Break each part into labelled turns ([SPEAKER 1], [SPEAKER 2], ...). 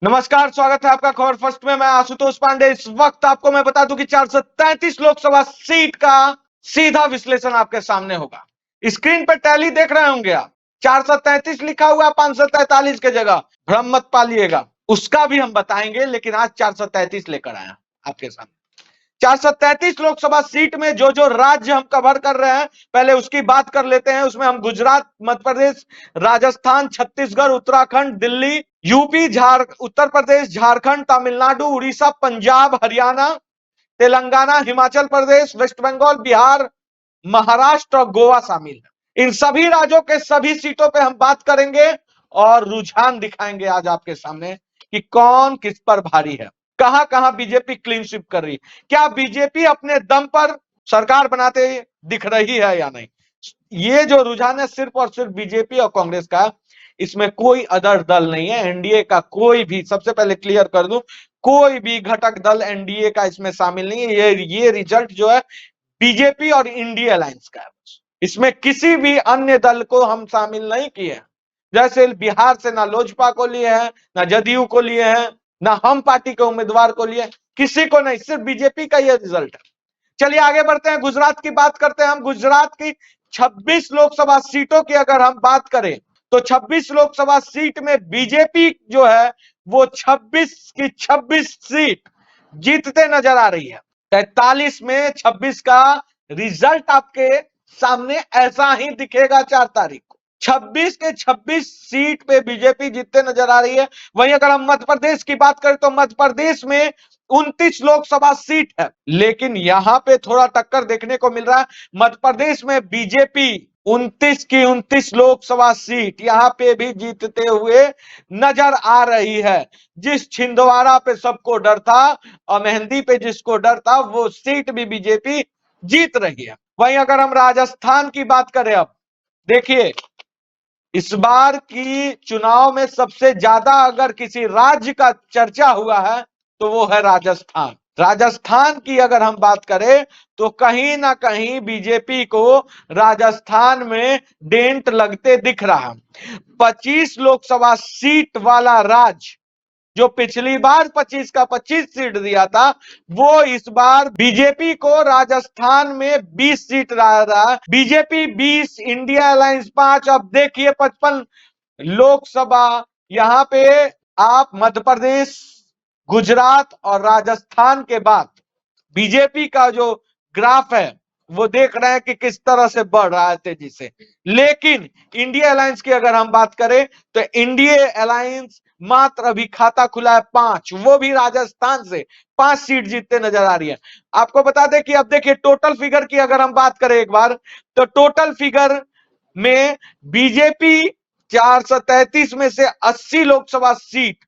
[SPEAKER 1] नमस्कार, स्वागत है आपका खबर फर्स्ट में। मैं आशुतोष पांडे। इस वक्त आपको मैं बता दूं कि 433 लोकसभा सीट का सीधा विश्लेषण आपके सामने होगा। स्क्रीन पर टैली देख रहे होंगे आप। 433 लिखा हुआ है 543 के जगह, भ्रम मत पालिएगा। उसका भी हम बताएंगे, लेकिन आज 433 लेकर आए हैं आपके सामने। 433 लोकसभा सीट में जो जो राज्य हम कवर कर रहे हैं, पहले उसकी बात कर लेते हैं। उसमें हम गुजरात, मध्य प्रदेश, राजस्थान, छत्तीसगढ़, उत्तराखंड, दिल्ली, यूपी, उत्तर प्रदेश, झारखंड, तमिलनाडु, उड़ीसा, पंजाब, हरियाणा, तेलंगाना, हिमाचल प्रदेश, वेस्ट बंगाल, बिहार, महाराष्ट्र और गोवा शामिल है। इन सभी राज्यों के सभी सीटों पे हम बात करेंगे और रुझान दिखाएंगे आज आपके सामने कि कौन किस पर भारी है, कहां कहां बीजेपी क्लीन स्वीप कर रही है, क्या बीजेपी अपने दम पर सरकार बनाते दिख रही है या नहीं। ये जो रुझान है सिर्फ और सिर्फ बीजेपी और कांग्रेस का, इसमें कोई अदर दल नहीं है। एनडीए का कोई भी, सबसे पहले क्लियर कर दूं, कोई भी घटक दल एनडीए का इसमें शामिल नहीं है। ये रिजल्ट जो है बीजेपी और इंडिया अलायंस का है। इसमें किसी भी अन्य दल को हम शामिल नहीं किए। जैसे बिहार से ना लोजपा को लिए हैं, ना जदयू को लिए हैं, ना हम पार्टी के उम्मीदवार को लिए, किसी को नहीं, सिर्फ बीजेपी का यह रिजल्ट है। चलिए आगे बढ़ते हैं, गुजरात की बात करते हैं हम। गुजरात की 26 लोकसभा सीटों की अगर हम बात करें तो 26 लोकसभा सीट में बीजेपी जो है वो 26 की 26 सीट जीतते नजर आ रही है। 43 में 26 का रिजल्ट आपके सामने ऐसा ही दिखेगा 4 तारीख को। 26 के 26 सीट पे बीजेपी जीतते नजर आ रही है। वहीं अगर हम मध्य प्रदेश की बात करें तो मध्य प्रदेश में 29 लोकसभा सीट है, लेकिन यहां पे थोड़ा टक्कर देखने को मिल रहा है। मध्य प्रदेश में बीजेपी 29 की 29 लोकसभा सीट यहां पे भी जीतते हुए नजर आ रही है। जिस छिंदवाड़ा पे सबको डर था और मेहंदी पे जिसको डर था, वो सीट भी बीजेपी जीत रही है। वहीं अगर हम राजस्थान की बात करें, अब देखिए, इस बार की चुनाव में सबसे ज्यादा अगर किसी राज्य का चर्चा हुआ है तो वो है राजस्थान। राजस्थान की अगर हम बात करें तो कहीं ना कहीं बीजेपी को राजस्थान में डेंट लगते दिख रहा है। 25 लोकसभा सीट वाला राज्य, जो पिछली बार 25 का 25 सीट दिया था, वो इस बार बीजेपी को राजस्थान में 20 सीट रहा। BJP 20, India alliance 5। अब देखिए 55 लोकसभा। यहां पे आप मध्य प्रदेश, गुजरात और राजस्थान के बाद बीजेपी का जो ग्राफ है वो देख रहे हैं कि किस तरह से बढ़ रहा है तेजी से। लेकिन इंडिया अलायंस की अगर हम बात करें तो इंडिया अलायंस मात्र अभी खाता खुला है 5, वो भी राजस्थान से 5 सीट जीतते नजर आ रही है। आपको बता दें कि अब देखिए टोटल फिगर की अगर हम बात करें एक बार, तो टोटल फिगर में बीजेपी 433 में से 80 लोकसभा सीट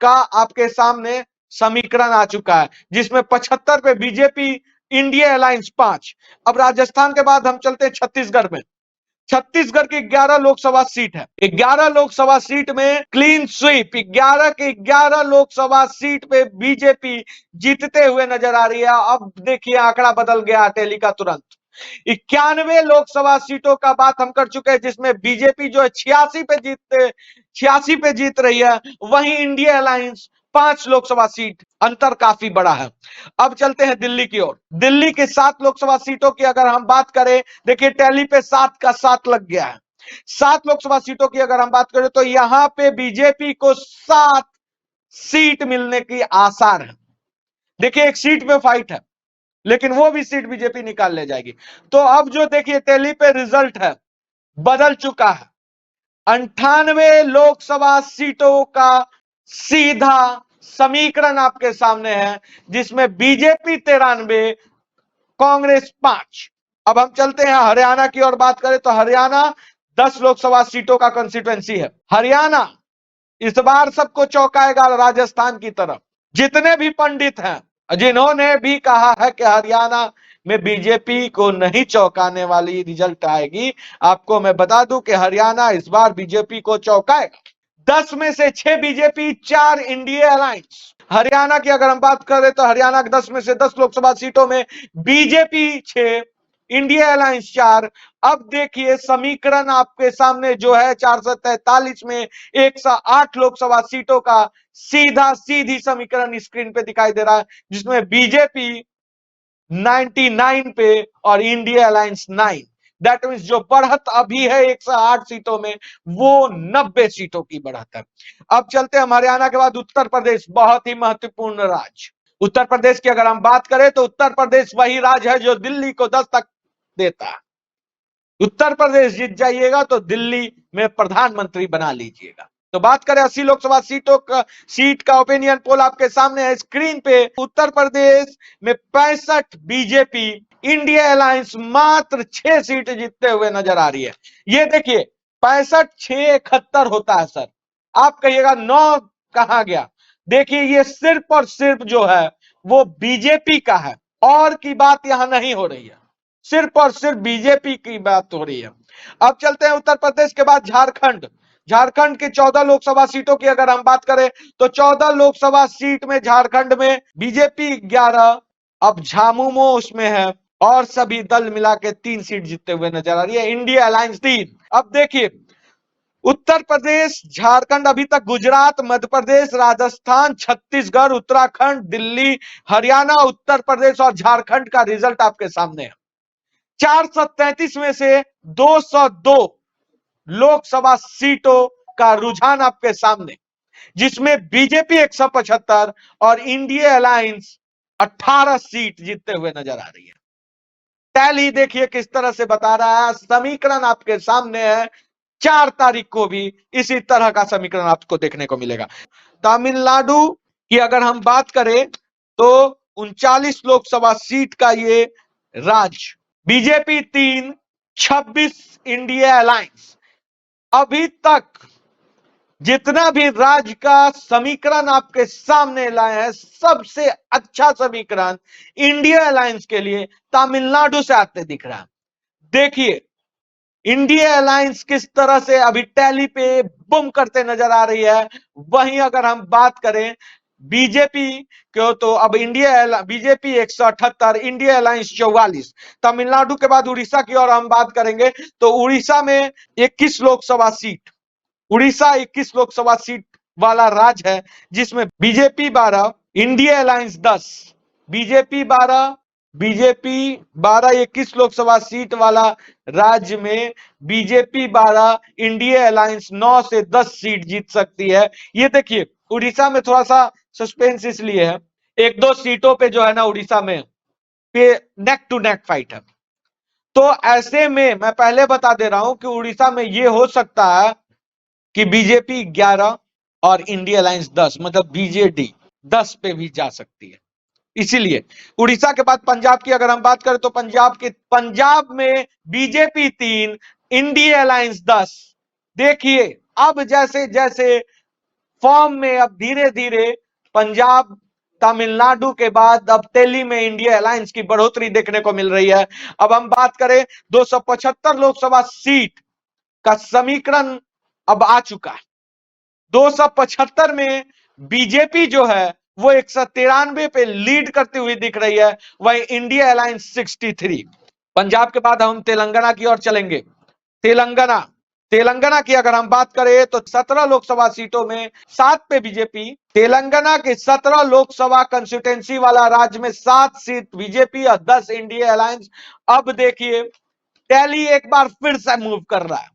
[SPEAKER 1] का आपके सामने समीकरण आ चुका है, जिसमें 75 पे बीजेपी, इंडिया अलायंस 5। अब राजस्थान के बाद हम चलते हैं छत्तीसगढ़ में। छत्तीसगढ़ की 11 लोकसभा सीट है। 11 लोकसभा सीट में क्लीन स्वीप, 11 की 11 लोकसभा सीट पे बीजेपी जीतते हुए नजर आ रही है। अब देखिए आंकड़ा बदल गया अटेली का तुरंत। 91 लोकसभा सीटों का बात हम कर चुके हैं, जिसमें बीजेपी जो है 86 पे जीत रही है। वहीं इंडिया अलायंस 5 लोकसभा सीट, अंतर काफी बड़ा है। अब चलते हैं दिल्ली की ओर। दिल्ली की 7 लोकसभा सीटों की अगर हम बात करें, देखिए टैली पे 7 का 7 लग गया है। 7 लोकसभा सीटों की अगर हम बात करें तो यहां पे बीजेपी को 7 सीट मिलने की आसार है। देखिए एक सीट पे फाइट है, लेकिन वो भी सीट बीजेपी निकाल ले जाएगी। तो अब जो देखिए टैली पे रिजल्ट है बदल चुका है। 98 लोकसभा सीटों का सीधा समीकरण आपके सामने है, जिसमें बीजेपी 93, कांग्रेस 5। अब हम चलते हैं हरियाणा की ओर बात करें तो हरियाणा 10 लोकसभा सीटों का कंस्टिट्यूएंसी है। हरियाणा इस बार सबको चौंकाएगा राजस्थान की तरफ। जितने भी पंडित हैं, जिन्होंने भी कहा है कि हरियाणा में बीजेपी को नहीं चौंकाने वाली रिजल्ट आएगी, आपको मैं बता दूं कि हरियाणा इस बार बीजेपी को चौंकाएगा। 10 में से 6 बीजेपी, 4 इंडिया अलायंस। हरियाणा की अगर हम बात करें तो हरियाणा के 10 में से 10 लोकसभा सीटों में बीजेपी 6, इंडिया अलायंस 4। अब देखिए समीकरण आपके सामने जो है 443 में 108 लोकसभा सीटों का सीधा सीधी समीकरण स्क्रीन पे दिखाई दे रहा है, जिसमें बीजेपी 99 पे और इंडिया अलायंस 9। दैट मीन्स जो बढ़त अभी है 108 सीटों में, वो 90 सीटों की बढ़त है। अब चलते हैं हरियाणा के बाद उत्तर प्रदेश, बहुत ही महत्वपूर्ण राज्य। उत्तर प्रदेश की अगर हम बात करें तो उत्तर प्रदेश वही राज्य है जो दिल्ली को 10 तक देता है। उत्तर प्रदेश जीत जाइएगा तो दिल्ली में प्रधानमंत्री बना लीजिएगा। तो बात करें 80 लोकसभा सीट का ओपिनियन पोल आपके सामने है स्क्रीन पे। उत्तर प्रदेश में 65 बीजेपी, इंडिया अलायंस मात्र 6 सीट जीतते हुए नजर आ रही है। ये देखिए 65 6 71 होता है सर, आप कहिएगा 9 कहां गया। देखिए ये सिर्फ और सिर्फ जो है वो बीजेपी का है, और की बात यहां नहीं हो रही है, सिर्फ और सिर्फ बीजेपी की बात हो रही है। अब चलते हैं उत्तर प्रदेश के बाद झारखंड। झारखंड की 14 लोकसभा सीटों की अगर हम बात करें तो 14 लोकसभा सीट में झारखंड में बीजेपी 11, अब झामुमो उसमें है, और सभी दल मिला के 3 सीट जीतते हुए नजर आ रही है, इंडिया अलायंस 3। अब देखिए उत्तर प्रदेश, झारखंड, अभी तक गुजरात, मध्य प्रदेश, राजस्थान, छत्तीसगढ़, उत्तराखंड, दिल्ली, हरियाणा, उत्तर प्रदेश और झारखंड का रिजल्ट आपके सामने है। 433 में से 202 लोकसभा सीटों का रुझान आपके सामने, जिसमें बीजेपी 175 और इंडिया अलायंस 18 सीट जीतते हुए नजर आ रही है। टैली देखिए किस तरह से बता रहा है, समीकरण आपके सामने है। 4 तारीख को भी इसी तरह का समीकरण आपको देखने को मिलेगा। तमिलनाडु की अगर हम बात करें तो 39 लोकसभा सीट का ये राज्य, बीजेपी 3, 26 इंडिया अलायंस। अभी तक जितना भी राज्य का समीकरण आपके सामने लाए हैं, सबसे अच्छा समीकरण इंडिया अलायंस के लिए तमिलनाडु से आते दिख रहा है। देखिए इंडिया अलायंस किस तरह से अभी टैली पे बुम करते नजर आ रही है। वहीं अगर हम बात करें बीजेपी क्यों, तो अब बीजेपी 178, इंडिया अलायंस 44। तमिलनाडु के बाद उड़ीसा की और हम बात करेंगे तो उड़ीसा में 21 लोकसभा सीट, उड़ीसा 21 लोकसभा सीट वाला राज्य है, जिसमें BJP 12, India alliance 10। BJP 12, 21 Lok Sabha seat वाला राज्य में बीजेपी 12, इंडिया अलायंस 9 से 10 सीट जीत सकती है। ये देखिए उड़ीसा में थोड़ा सा सस्पेंस इसलिए है, 1-2 सीटों पे जो है ना उड़ीसा में पे नेक टू नेक फाइट है। तो ऐसे में मैं पहले बता दे रहा हूं कि उड़ीसा में यह हो सकता है कि बीजेपी 11 और इंडिया अलायंस 10, मतलब बीजेडी 10 पे भी जा सकती है। इसीलिए उड़ीसा के बाद पंजाब की अगर हम बात करें तो पंजाब में बीजेपी 3, इंडिया अलायंस 10। देखिए अब जैसे जैसे फॉर्म में अब धीरे धीरे पंजाब तमिलनाडु के बाद अब दिल्ली में इंडिया अलायंस की बढ़ोतरी देखने को मिल रही है। अब हम बात करें 275 लोकसभा सीट का समीकरण अब आ चुका है। 275 में बीजेपी जो है वो 193 पे लीड करती हुई दिख रही है, वहीं इंडिया अलायंस 63। पंजाब के बाद हम तेलंगाना की ओर चलेंगे। तेलंगाना की अगर हम बात करें तो 17 लोकसभा सीटों में 7 पे बीजेपी। तेलंगाना के 17 लोकसभा कंस्टिट्यूंसी वाला राज्य में 7 सीट बीजेपी और 10 इंडिया अलायंस। अब देखिए टैली एक बार फिर से मूव कर रहा है।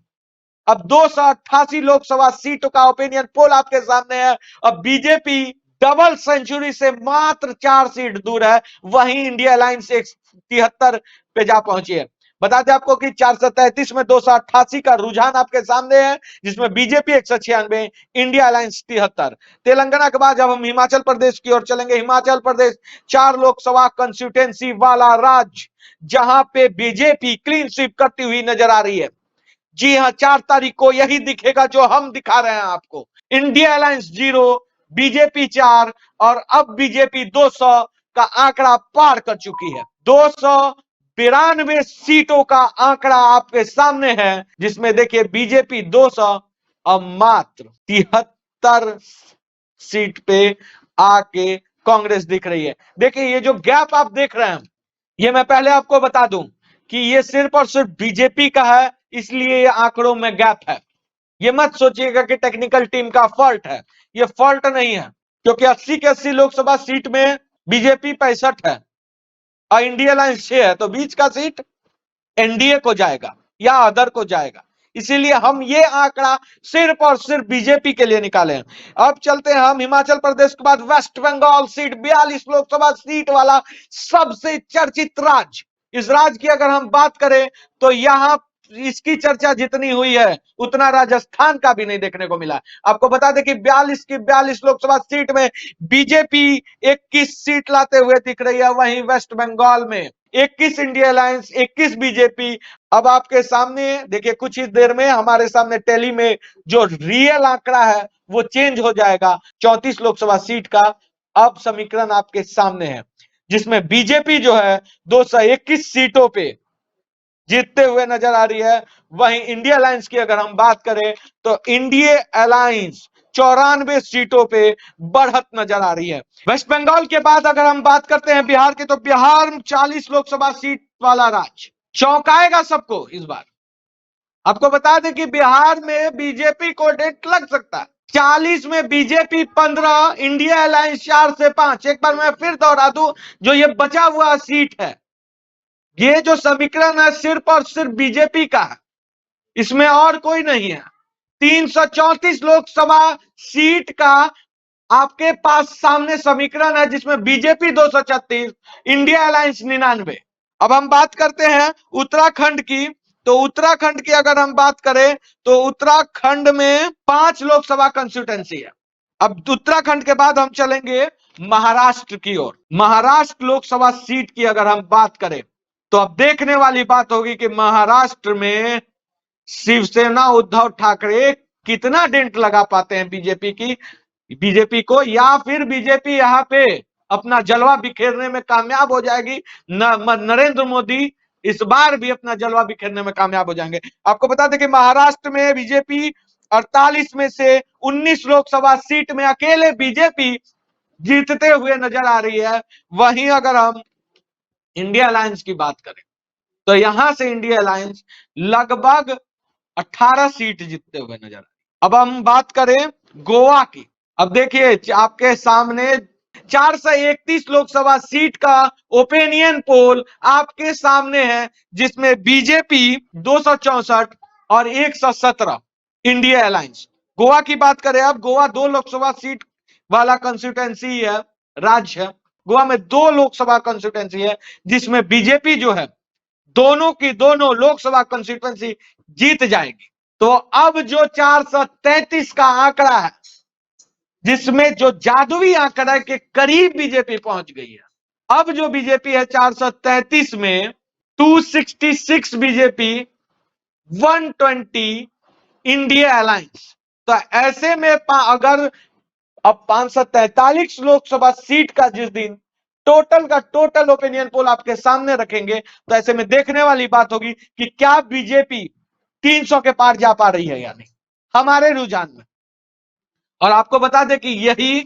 [SPEAKER 1] अब 288 लोकसभा सीटों का ओपिनियन पोल आपके सामने है। अब बीजेपी डबल सेंचुरी से मात्र 4 सीट दूर है, वहीं इंडिया अलायंस 173 पे जा पहुंची है। बता दें आपको कि 433 में 288 का रुझान आपके सामने है, जिसमें बीजेपी 196, इंडिया अलायंस 73। तेलंगाना के बाद जब हम हिमाचल प्रदेश की ओर चलेंगे, हिमाचल प्रदेश 4 लोकसभा कंस्टिट्यूंसी वाला राज्य, जहां पे बीजेपी क्लीन स्वीप करती हुई नजर आ रही है। जी हां, 4 तारीख को यही दिखेगा जो हम दिखा रहे हैं आपको। इंडिया अलायंस 0, बीजेपी 4 और अब बीजेपी 200 का आंकड़ा पार कर चुकी है। 292 सीटों का आंकड़ा आपके सामने है, जिसमें देखिए बीजेपी 200 और मात्र 73 सीट पे आके कांग्रेस दिख रही है। देखिए ये जो गैप आप देख रहे हैं, ये मैं पहले आपको बता दूं, कि ये सिर्फ और सिर्फ बीजेपी का है, इसलिए ये आंकड़ों में गैप है। ये मत सोचिएगा कि टेक्निकल टीम का फॉल्ट है, ये फॉल्ट नहीं है, क्योंकि 80 के 80 लोकसभा सीट में बीजेपी 65 है और इंडिया अलायंस 6 है, तो बीच का सीट एनडीए को जाएगा या अदर को जाएगा। इसीलिए हम ये आंकड़ा सिर्फ और सिर्फ बीजेपी के लिए निकाले हैं। अब चलते हैं हम हिमाचल प्रदेश के बाद West Bengal seat, 42 Lok Sabha seat वाला सबसे चर्चित राज्य। इस राज्य की अगर हम बात करें तो यहां इसकी चर्चा जितनी हुई है उतना राजस्थान का भी नहीं देखने को मिला। आपको बता दें कि 42 की 42 लोकसभा सीट में बीजेपी 21 सीट लाते हुए दिख रही है, वहीं वेस्ट बंगाल में 21 इंडिया अलायंस, 21 बीजेपी। अब आपके सामने देखिए, कुछ ही देर में हमारे सामने टेली में जो रियल आंकड़ा है वो चेंज हो जाएगा 34 लोकसभा सीट का। अब समीकरण आपके सामने है, जिसमें बीजेपी जो है 221 सीटों पे जीतते हुए नजर आ रही है। वहीं इंडिया अलायंस की अगर हम बात करें तो इंडिया अलायंस 94 सीटों पे बढ़त नजर आ रही है। वेस्ट बंगाल के बाद अगर हम बात करते हैं बिहार की, तो बिहार 40 लोकसभा सीट वाला राज्य चौंकाएगा सबको इस बार। आपको बता दें कि बिहार में बीजेपी को डेट लग सकता है। 40 में बीजेपी 15, इंडिया अलायंस 4 से 5। एक बार मैं फिर दोहरा दूं, जो ये बचा हुआ सीट है, ये जो समीकरण है सिर्फ और सिर्फ बीजेपी का है, इसमें और कोई नहीं है। 334 लोकसभा सीट का आपके पास सामने समीकरण है, जिसमें बीजेपी 236, इंडिया अलायंस 99। अब हम बात करते हैं उत्तराखंड की, तो उत्तराखंड की अगर हम बात करें तो उत्तराखंड में 5 लोकसभा कंस्टिट्यूएंसी है। अब उत्तराखंड के बाद हम चलेंगे महाराष्ट्र की ओर। महाराष्ट्र लोकसभा सीट की अगर हम बात करें तो अब देखने वाली बात होगी कि महाराष्ट्र में शिवसेना उद्धव ठाकरे कितना डेंट लगा पाते हैं बीजेपी को, या फिर बीजेपी यहां पे अपना जलवा बिखेरने में कामयाब हो जाएगी। नरेंद्र मोदी इस बार भी अपना जलवा बिखेरने में कामयाब हो जाएंगे। आपको बता दें कि महाराष्ट्र में बीजेपी 48 में से 19 लोकसभा सीट में अकेले बीजेपी जीतते हुए नजर आ रही है। वहीं अगर हम इंडिया अलायंस की बात करें तो यहां से इंडिया अलायंस लगभग 18 सीट जीतते हुए नजर आ रही है। अब हम बात करें गोवा की। अब देखिए आपके सामने 431 लोकसभा सीट का ओपिनियन पोल आपके सामने है, जिसमें बीजेपी 264 और 117 इंडिया अलायंस। गोवा की बात करें, अब गोवा 2 लोकसभा सीट वाला कंस्टिट्यूएंसी है, राज्य है। गोवा में 2 लोकसभा कंस्टिट्यूएंसी है, जिसमें बीजेपी जो है दोनों की दोनों लोकसभा कंस्टिट्यूएंसी जीत जाएगी। तो अब जो 433 का आंकड़ा है, जिसमें जो जादुई आंकड़ा के करीब बीजेपी पहुंच गई है, अब जो बीजेपी है 433 में 266 बीजेपी, 120 इंडिया अलायंस। तो ऐसे में अगर अब 543 लोकसभा सीट का जिस दिन टोटल का टोटल ओपिनियन पोल आपके सामने रखेंगे, तो ऐसे में देखने वाली बात होगी कि क्या बीजेपी 300 के पार जा पा रही है या नहीं हमारे रुझान में। और आपको बता दें कि यही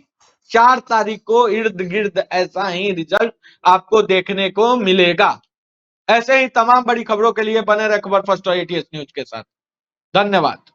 [SPEAKER 1] 4 तारीख को इर्द गिर्द ऐसा ही रिजल्ट आपको देखने को मिलेगा। ऐसे ही तमाम बड़ी खबरों के लिए बने रहे खबर फर्स्ट और एटीएस न्यूज के साथ। धन्यवाद।